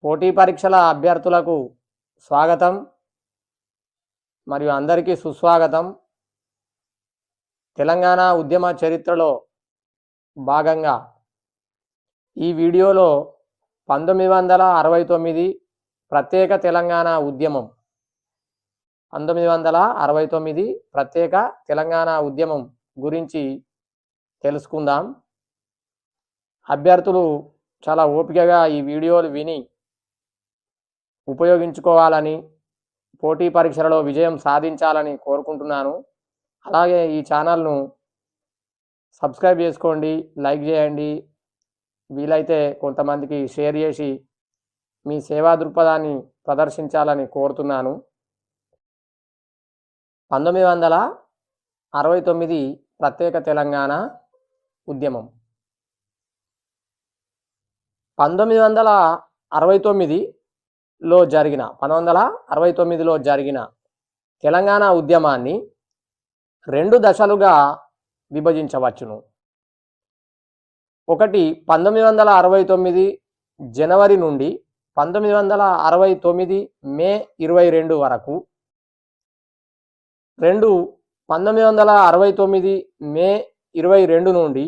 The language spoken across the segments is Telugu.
పోటీ పరీక్షల అభ్యర్థులకు స్వాగతం మరియు అందరికీ సుస్వాగతం. తెలంగాణ ఉద్యమ చరిత్రలో భాగంగా ఈ వీడియోలో 1969 ప్రత్యేక తెలంగాణ ఉద్యమం 1969 ప్రత్యేక తెలంగాణ ఉద్యమం గురించి తెలుసుకుందాం. అభ్యర్థులు చాలా ఓపికగా ఈ వీడియోలు విని ఉపయోగించుకోవాలని, పోటీ పరీక్షలలో విజయం సాధించాలని కోరుకుంటున్నాను. అలాగే ఈ ఛానల్ను సబ్స్క్రైబ్ చేసుకోండి, లైక్ చేయండి, వీలైతే కొంతమందికి షేర్ చేసి మీ సేవా దృక్పథాన్ని ప్రదర్శించాలని కోరుతున్నాను. 1969 ప్రత్యేక తెలంగాణ ఉద్యమం 1969లో జరిగిన తెలంగాణ ఉద్యమాన్ని 2 దశలుగా విభజించవచ్చును. ఒకటి 1969 జనవరి నుండి 1969 మే 22 వరకు. 2 1969 మే 22 నుండి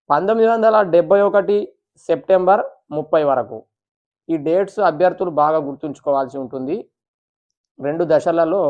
1971 సెప్టెంబర్ 30 వరకు. ఈ డేట్స్ అభ్యర్థులు బాగా గుర్తుంచుకోవాల్సి ఉంటుంది. 2 దశలలో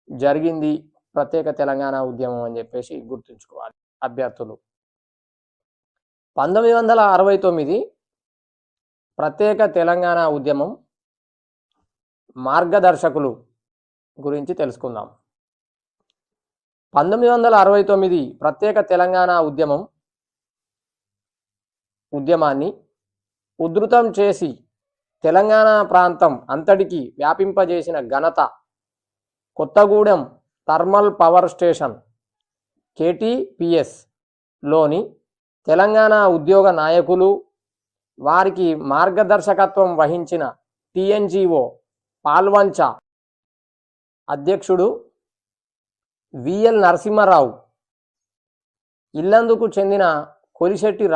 జరిగింది ప్రత్యేక తెలంగాణ ఉద్యమం అని చెప్పేసి గుర్తుంచుకోవాలి అభ్యర్థులు. 1969 ప్రత్యేక తెలంగాణ ఉద్యమం మార్గదర్శకులు గురించి తెలుసుకుందాం. 1969 ప్రత్యేక తెలంగాణ ఉద్యమాన్ని ఉధృతం చేసి తెలంగాణ ప్రాంతం అంతటికి వ్యాపింపజేసిన ఘనత Kothagudem thermal power station KTPS లోని తెలంగాణ ఉద్యోగ నాయకులు, వారికి మార్గదర్శకత్వం వహించిన TNGO పాల్వంచ అధ్యక్షుడు VL నరసింహారావు, ఇల్లందుకు చెందిన కొలిశెట్టి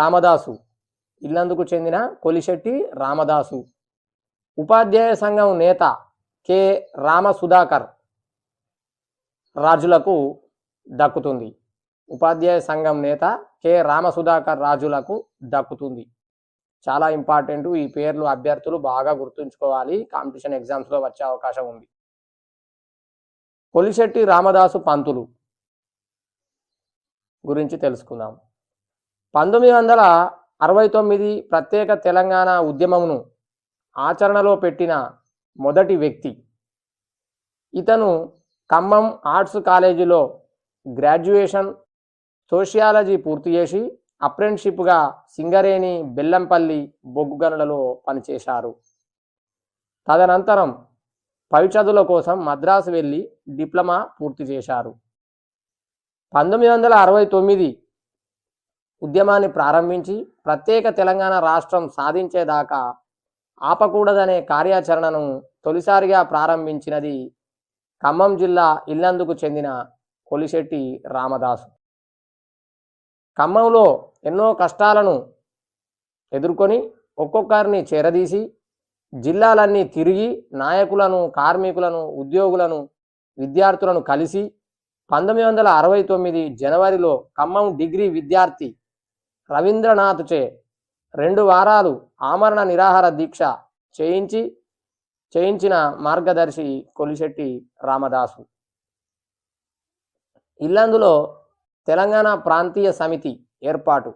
రామదాసు, ఉపాధ్యాయ సంఘం నేత K రామసుధాకర్ రాజులకు దక్కుతుంది. ఉపాధ్యాయ సంఘం నేత K రామసుధాకర్ రాజులకు దక్కుతుంది. చాలా ఇంపార్టెంట్. ఈ పేర్లు అభ్యర్థులు బాగా గుర్తుంచుకోవాలి, కాంపిటీషన్ ఎగ్జామ్స్లో వచ్చే అవకాశం ఉంది. కొలిశెట్టి రామదాసు పంతులు గురించి తెలుసుకుందాం. 1969 ప్రత్యేక తెలంగాణ ఉద్యమమును ఆచరణలో పెట్టిన మొదటి వ్యక్తి. ఇతను ఖమ్మం ఆర్ట్స్ కాలేజీలో గ్రాడ్యుయేషన్ సోషియాలజీ పూర్తి చేసి అప్రెంటిస్షిప్గా సింగరేణి బెల్లంపల్లి బొగ్గు గనులలో పనిచేశారు. తదనంతరం పై చదువుల కోసం మద్రాసు వెళ్ళి డిప్లొమా పూర్తి చేశారు. 1969 ఉద్యమాన్ని ప్రారంభించి ప్రత్యేక తెలంగాణ రాష్ట్రం సాధించేదాకా ఆపకూడదనే కార్యాచరణను తొలిసారిగా ప్రారంభించినది ఖమ్మం జిల్లా ఇల్లందుకు చెందిన కొలిశెట్టి రామదాసు. ఖమ్మంలో ఎన్నో కష్టాలను ఎదుర్కొని ఒక్కొక్కరిని చేరదీసి జిల్లాలన్నీ తిరిగి నాయకులను, కార్మికులను, ఉద్యోగులను, విద్యార్థులను కలిసి 1969 జనవరిలో ఖమ్మం డిగ్రీ విద్యార్థి రవీంద్రనాథ్చే 2 వారాలు ఆమరణ నిరాహార దీక్ష చేయించిన మార్గదర్శి కొలిశెట్టి రామదాసు. ఇల్లందులో తెలంగాణ ప్రాంతీయ సమితి ఏర్పాటు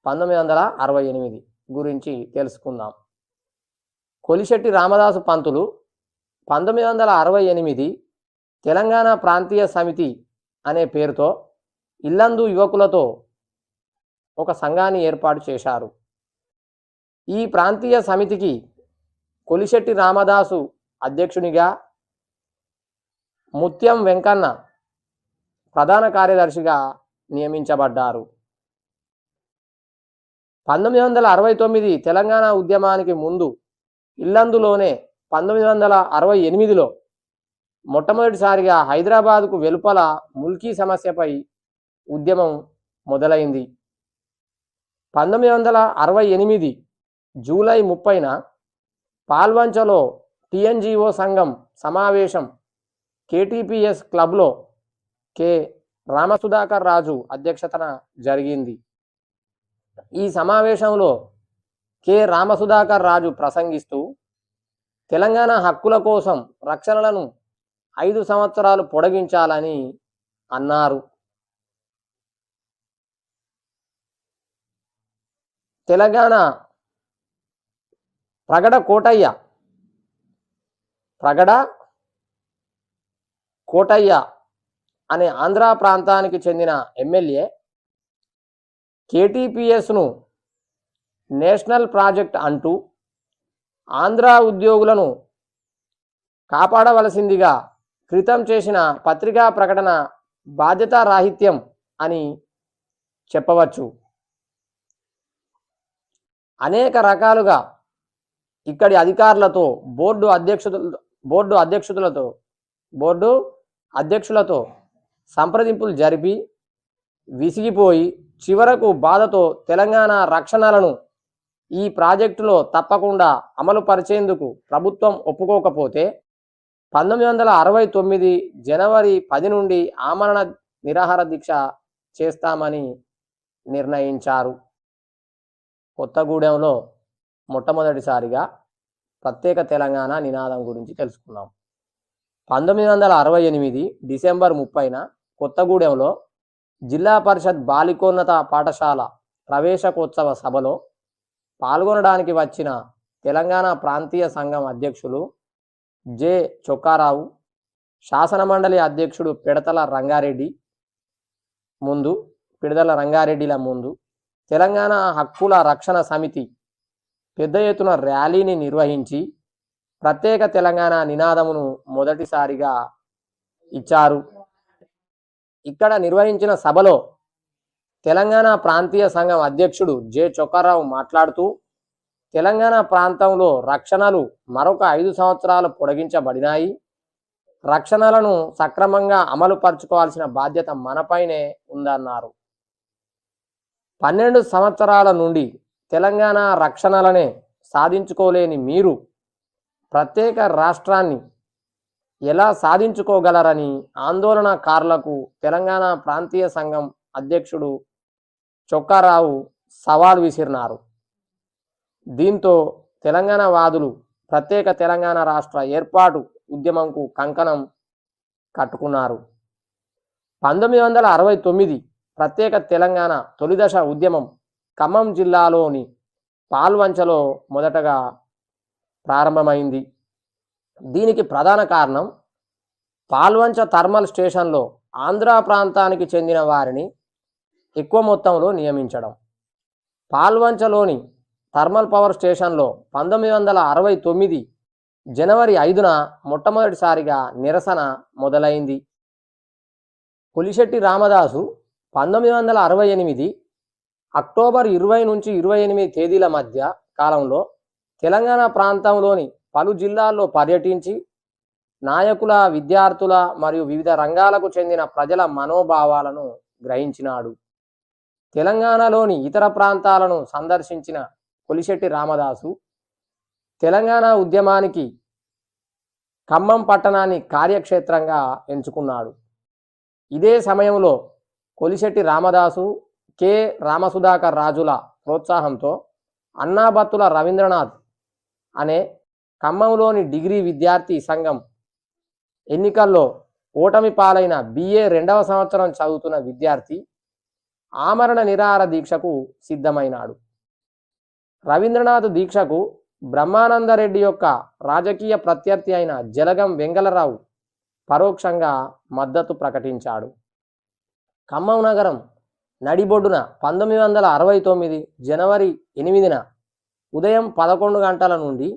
1968 గురించి తెలుసుకుందాం. కొలిశెట్టి రామదాసు పంతులు 1968 తెలంగాణ ప్రాంతీయ సమితి అనే పేరుతో ఇల్లందు యువకులతో ఒక సంఘాన్ని ఏర్పాటు చేశారు. ఈ ప్రాంతీయ సమితికి కొలిశెట్టి రామదాసు అధ్యక్షునిగా, ముత్యం వెంకన్న ప్రధాన కార్యదర్శిగా నియమించబడ్డారు. 1969 తెలంగాణ ఉద్యమానికి ముందు ఇల్లందులోనే 1968లో మొట్టమొదటిసారిగా హైదరాబాద్కు వెలుపల ముల్కీ సమస్యపై ఉద్యమం మొదలైంది. 1968 జూలై 30న పాల్వంచలో టిఎన్జిఓ సంఘం సమావేశం కేటీపీఎస్ క్లబ్లో కె రామసుధాకర్ రాజు అధ్యక్షతన జరిగింది. ఈ సమావేశంలో కె రామసుధాకర్ రాజు ప్రసంగిస్తూ తెలంగాణ హక్కుల కోసం రక్షణలను 5 సంవత్సరాలు పొడిగించాలని అన్నారు. తెలంగాణ ప్రగడ కోటయ్య అనే ఆంధ్ర ప్రాంతానికి చెందిన ఎమ్మెల్యే కేటీపీఎస్ను నేషనల్ ప్రాజెక్ట్ అంటూ ఆంధ్ర ఉద్యోగులను కాపాడవలసిందిగా క్రితం చేసిన పత్రికా ప్రకటన బాధ్యతారాహిత్యం అని చెప్పవచ్చు. అనేక రకాలుగా ఇక్కడి అధికారులతో బోర్డు అధ్యక్షులతో సంప్రదింపులు జరిపి విసిగిపోయి చివరకు బాధతో తెలంగాణ రక్షణలను ఈ ప్రాజెక్టులో తప్పకుండా అమలు పరిచేందుకు ప్రభుత్వం ఒప్పుకోకపోతే 1969 జనవరి 10 నుండి ఆమరణ నిరాహార దీక్ష చేస్తామని నిర్ణయించారు. కొత్తగూడెంలో మొట్టమొదటిసారిగా ప్రత్యేక తెలంగాణ నినాదం గురించి తెలుసుకున్నాం. 1968 డిసెంబర్ 30న కొత్తగూడెంలో జిల్లా పరిషత్ బాలికోన్నత పాఠశాల ప్రవేశకోత్సవ సభలో పాల్గొనడానికి వచ్చిన తెలంగాణ ప్రాంతీయ సంఘం అధ్యక్షులు జె చొక్కారావు, శాసనమండలి అధ్యక్షుడు పిడతల రంగారెడ్డిల ముందు తెలంగాణ హక్కుల రక్షణ సమితి పెద్ద ఎత్తున ర్యాలీని నిర్వహించి ప్రత్యేక తెలంగాణ నినాదమును మొదటిసారిగా ఇచ్చారు. ఇక్కడ నిర్వహించిన సభలో తెలంగాణ ప్రాంతీయ సంఘం అధ్యక్షుడు జె చొక్కారావు మాట్లాడుతూ తెలంగాణ ప్రాంతంలో రక్షణలు మరొక 5 సంవత్సరాలు పొడిగించబడినాయి. రక్షణలను సక్రమంగా అమలు పరుచుకోవాల్సిన బాధ్యత మనపైనే ఉందన్నారు. 12 సంవత్సరాల నుండి తెలంగాణ రక్షణలనే సాధించుకోలేని మీరు ప్రత్యేక రాష్ట్రాన్ని ఎలా సాధించుకోగలరని ఆందోళనకారులకు తెలంగాణ ప్రాంతీయ సంఘం అధ్యక్షుడు చొక్కారావు సవాల్ విసిరినారు. దీంతో తెలంగాణ వాదులు ప్రత్యేక తెలంగాణ రాష్ట్ర ఏర్పాటు ఉద్యమంకు కంకణం కట్టుకున్నారు. 1969 ప్రత్యేక తెలంగాణ తొలిదశ ఉద్యమం ఖమ్మం జిల్లాలోని పాల్వంచలో మొదటగా ప్రారంభమైంది. దీనికి ప్రధాన కారణం పాల్వంచ థర్మల్ స్టేషన్లో ఆంధ్ర ప్రాంతానికి చెందిన వారిని ఎక్కువ మొత్తంలో నియమించడం. పాల్వంచలోని థర్మల్ పవర్ స్టేషన్లో 1969 జనవరి 5న మొట్టమొదటిసారిగా నిరసన మొదలైంది. పులిశెట్టి రామదాసు 1968 అక్టోబర్ 20 నుంచి 28 తేదీల మధ్య కాలంలో తెలంగాణ ప్రాంతంలోని పలు జిల్లాల్లో పర్యటించి నాయకుల, విద్యార్థుల మరియు వివిధ రంగాలకు చెందిన ప్రజల మనోభావాలను గ్రహించినాడు. తెలంగాణలోని ఇతర ప్రాంతాలను సందర్శించిన పులిశెట్టి రామదాసు తెలంగాణ ఉద్యమానికి ఖమ్మం పట్టణాన్ని కార్యక్షేత్రంగా ఎంచుకున్నాడు. ఇదే సమయంలో కొలిశెట్టి రామదాసు, కె రామసుధాకర్ రాజుల ప్రోత్సాహంతో అన్నాబత్తుల రవీంద్రనాథ్ అనే ఖమ్మంలోని డిగ్రీ విద్యార్థి సంఘం ఎన్నికల్లో ఓటమి పాలైన BA 2వ సంవత్సరం చదువుతున్న విద్యార్థి ఆమరణ నిరాహార దీక్షకు సిద్ధమైనాడు. రవీంద్రనాథ్ దీక్షకు బ్రహ్మానందరెడ్డి యొక్క రాజకీయ ప్రత్యర్థి అయిన జలగం వెంగళరావు పరోక్షంగా మద్దతు ప్రకటించాడు. ఖమ్మం నగరం నడిబొడ్డున 1969 జనవరి 8న ఉదయం 11 గంటల నుండి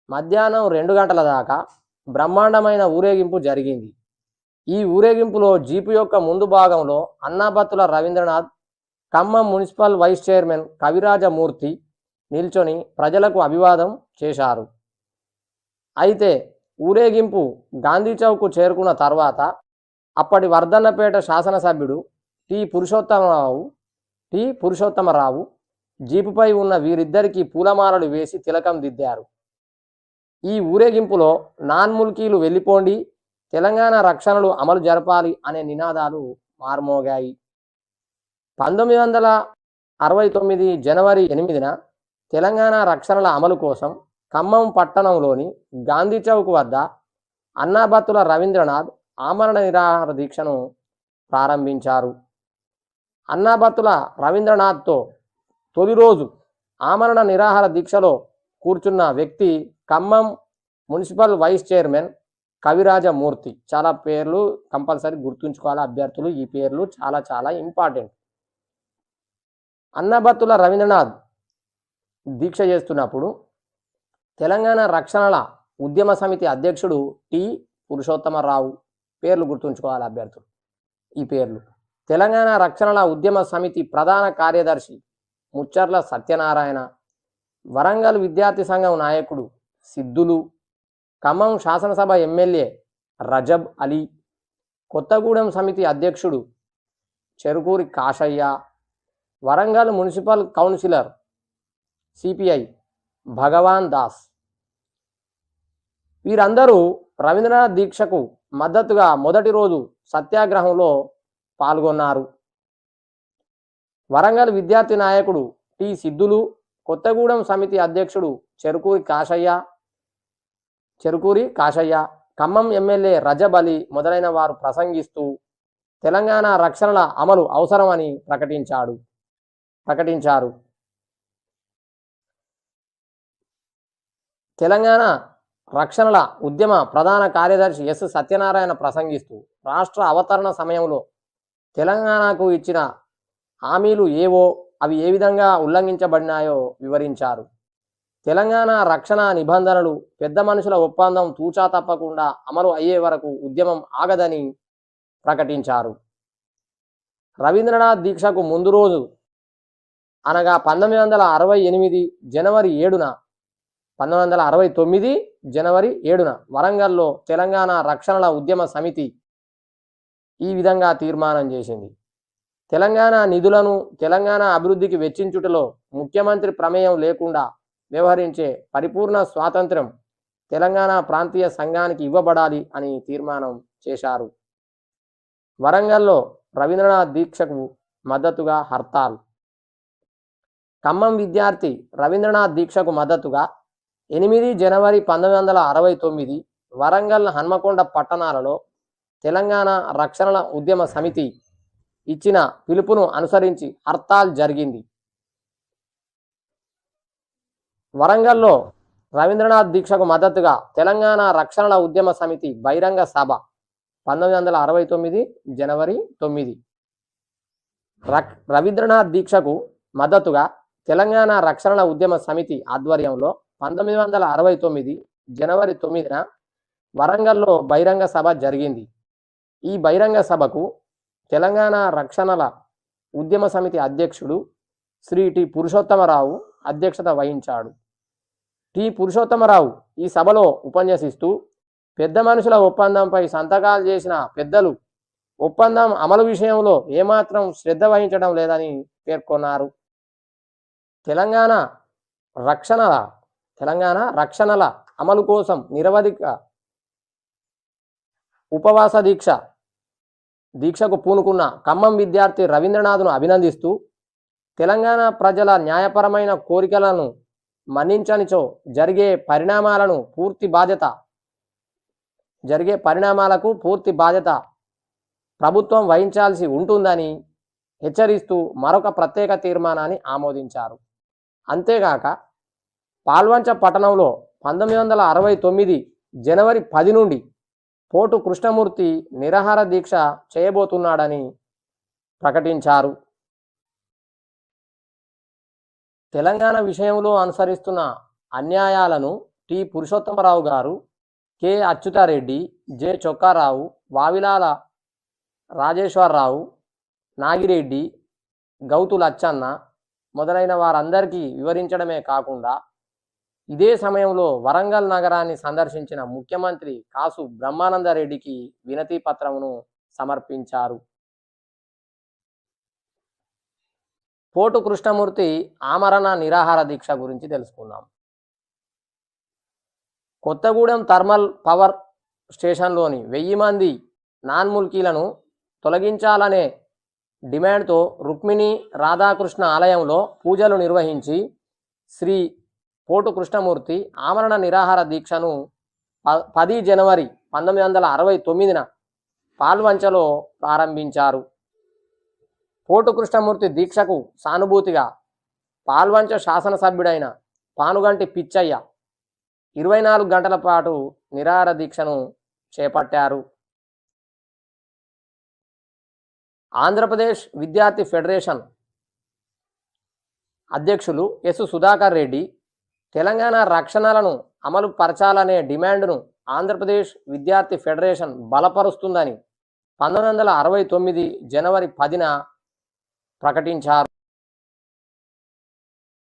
మధ్యాహ్నం 2 గంటల దాకా బ్రహ్మాండమైన ఊరేగింపు జరిగింది. ఈ ఊరేగింపులో జీపు యొక్క ముందు భాగంలో Annabattula Ravindranath, Khammam municipal vice chairman Kavirajamurthy నిల్చొని ప్రజలకు అభివాదం చేశారు. అయితే ఊరేగింపు గాంధీ చౌక్కు చేరుకున్న తర్వాత అప్పటి వర్ధన్నపేట శాసనసభ్యుడు టి పురుషోత్తమరావు జీపుపై ఉన్న వీరిద్దరికీ పూలమాలలు వేసి తిలకం దిద్దారు. ఈ ఊరేగింపులో నాన్ ముల్కీలు వెళ్ళిపోండి, తెలంగాణ రక్షణలు అమలు జరపాలి అనే నినాదాలు మార్మోగాయి. 1969 జనవరి 8న తెలంగాణ రక్షణల అమలు కోసం ఖమ్మం పట్టణంలోని గాంధీ చౌక్ వద్ద అన్నాబత్తుల రవీంద్రనాథ్ ఆమరణ నిరాహార దీక్షను ప్రారంభించారు. అన్నాబత్తుల రవీంద్రనాథ్తో తొలి రోజు ఆమరణ నిరాహార దీక్షలో కూర్చున్న వ్యక్తి Khammam municipal vice chairman Kavirajamurthy. చాలా పేర్లు కంపల్సరీ గుర్తుంచుకోవాలి అభ్యర్థులు, ఈ పేర్లు చాలా చాలా ఇంపార్టెంట్. అన్నాబత్తుల రవీంద్రనాథ్ దీక్ష చేస్తున్నప్పుడు తెలంగాణ రక్షణల ఉద్యమ సమితి అధ్యక్షుడు టి పురుషోత్తమరావు, పేర్లు గుర్తుంచుకోవాలి అభ్యర్థులు ఈ పేర్లు. తెలంగాణ రక్షణల ఉద్యమ సమితి ప్రధాన కార్యదర్శి ముచ్చర్ల సత్యనారాయణ, వరంగల్ విద్యార్థి సంఘం నాయకుడు సిద్ధులు, ఖమ్మం శాసనసభ ఎమ్మెల్యే రజబ్ అలీ, కొత్తగూడెం సమితి అధ్యక్షుడు Cherukuri Kasaiah, Warangal municipal councillor CPI Bhagavan Das, వీరందరూ రవీంద్రనాథ్ దీక్షకు మద్దతుగా మొదటి రోజు సత్యాగ్రహంలో పాల్గొన్నారు. వరంగల్ విద్యార్థి నాయకుడు టి సిద్ధులు, కొత్తగూడెం సమితి అధ్యక్షుడు చెరుకూరి కాశయ్య, ఖమ్మం ఎమ్మెల్యే రజబ్ అలీ మొదలైన వారు ప్రసంగిస్తూ తెలంగాణ రక్షణల అమలు అవసరమని ప్రకటించారు. తెలంగాణ రక్షణల ఉద్యమ ప్రధాన కార్యదర్శి ఎస్ సత్యనారాయణ ప్రసంగిస్తూ రాష్ట్ర అవతరణ సమయంలో తెలంగాణకు ఇచ్చిన హామీలు ఏవో, అవి ఏ విధంగా ఉల్లంఘించబడినాయో వివరించారు. తెలంగాణ రక్షణ నిబంధనలు, పెద్ద మనుషుల ఒప్పందం తూచా తప్పకుండా అమలు అయ్యే వరకు ఉద్యమం ఆగదని ప్రకటించారు. రవీంద్రనాథ్ దీక్షకు ముందు రోజు అనగా 1969 జనవరి 7న వరంగల్లో తెలంగాణ రక్షణల ఉద్యమ సమితి ఈ విధంగా తీర్మానం చేసింది. తెలంగాణ నిధులను తెలంగాణ అభివృద్ధికి వెచ్చించుటలో ముఖ్యమంత్రి ప్రమేయం లేకుండా వ్యవహరించే పరిపూర్ణ స్వాతంత్ర్యం తెలంగాణ ప్రాంతీయ సంఘానికి ఇవ్వబడాలి అని తీర్మానం చేశారు. వరంగల్లో రవీంద్రనాథ్ దీక్షకు మద్దతుగా హర్తాల్. ఖమ్మం విద్యార్థి రవీంద్రనాథ్ దీక్షకు మద్దతుగా 8 జనవరి 1969 వరంగల్, హన్మకొండ పట్టణాలలో తెలంగాణ రక్షణల ఉద్యమ సమితి ఇచ్చిన పిలుపును అనుసరించి హర్తాల్ జరిగింది. వరంగల్లో రవీంద్రనాథ్ దీక్షకు మద్దతుగా తెలంగాణ రక్షణల ఉద్యమ సమితి బహిరంగ సభ 1969 జనవరి 9. రవీంద్రనాథ్ దీక్షకు మద్దతుగా తెలంగాణ రక్షణల ఉద్యమ సమితి ఆధ్వర్యంలో 1969 జనవరి 9న వరంగల్లో బహిరంగ సభ జరిగింది. ఈ బహిరంగ సభకు తెలంగాణ రక్షణల ఉద్యమ సమితి అధ్యక్షుడు శ్రీ టి పురుషోత్తమరావు అధ్యక్షత వహించాడు. టి పురుషోత్తమరావు ఈ సభలో ఉపన్యసిస్తూ పెద్ద మనుషుల ఒప్పందంపై సంతకాలు చేసిన పెద్దలు ఒప్పందం అమలు విషయంలో ఏమాత్రం శ్రద్ధ వహించడం లేదని పేర్కొన్నారు. తెలంగాణ రక్షణల అమలు కోసం నిరవధిక ఉపవాస దీక్షకు పూనుకున్న ఖమ్మం విద్యార్థి రవీంద్రనాథ్ను అభినందిస్తూ తెలంగాణ ప్రజల న్యాయపరమైన కోరికలను మన్నించనిచో జరిగే పరిణామాలకు పూర్తి బాధ్యత ప్రభుత్వం వహించాల్సి ఉంటుందని హెచ్చరిస్తూ మరొక ప్రత్యేక తీర్మానాన్ని ఆమోదించారు. అంతేగాక పాల్వంచ పట్టణంలో 1969 జనవరి 10 నుండి పోటు కృష్ణమూర్తి నిరాహార దీక్ష చేయబోతున్నాడని ప్రకటించారు. తెలంగాణ విషయంలో అనుసరిస్తున్న అన్యాయాలను టి పురుషోత్తమరావు గారు, కె అచ్యుతారెడ్డి, జె చొక్కారావు, వావిలాల రాజేశ్వరరావు, నాగిరెడ్డి, గౌతు లచ్చన్న మొదలైన వారందరికీ వివరించడమే కాకుండా ఇదే సమయంలో వరంగల్ నగరాన్ని సందర్శించిన ముఖ్యమంత్రి కాసు బ్రహ్మానందరెడ్డికి వినతి పత్రమును సమర్పించారు. పోటు కృష్ణమూర్తి ఆమరణ నిరాహార దీక్ష గురించి తెలుసుకుందాం. కొత్తగూడెం థర్మల్ పవర్ స్టేషన్లోని 1000 మంది నాన్ ముల్కీలను తొలగించాలనే డిమాండ్తో రుక్మిణి రాధాకృష్ణ ఆలయంలో పూజలు నిర్వహించి శ్రీ పోటు కృష్ణమూర్తి ఆమరణ నిరాహార దీక్షను 10 జనవరి 1969న పాల్వంచలో ప్రారంభించారు. పోటు కృష్ణమూర్తి దీక్షకు సానుభూతిగా పాల్వంచ శాసనసభ్యుడైన పానుగంటి పిచ్చయ్య 24 గంటల పాటు నిరాహార దీక్షను చేపట్టారు. ఆంధ్రప్రదేశ్ విద్యార్థి ఫెడరేషన్ అధ్యక్షులు ఎస్ సుధాకర్ రెడ్డి తెలంగాణ రక్షణలను అమలు పరచాలనే డిమాండ్ను ఆంధ్రప్రదేశ్ విద్యార్థి ఫెడరేషన్ బలపరుస్తుందని 1969 జనవరి 10న ప్రకటించారు.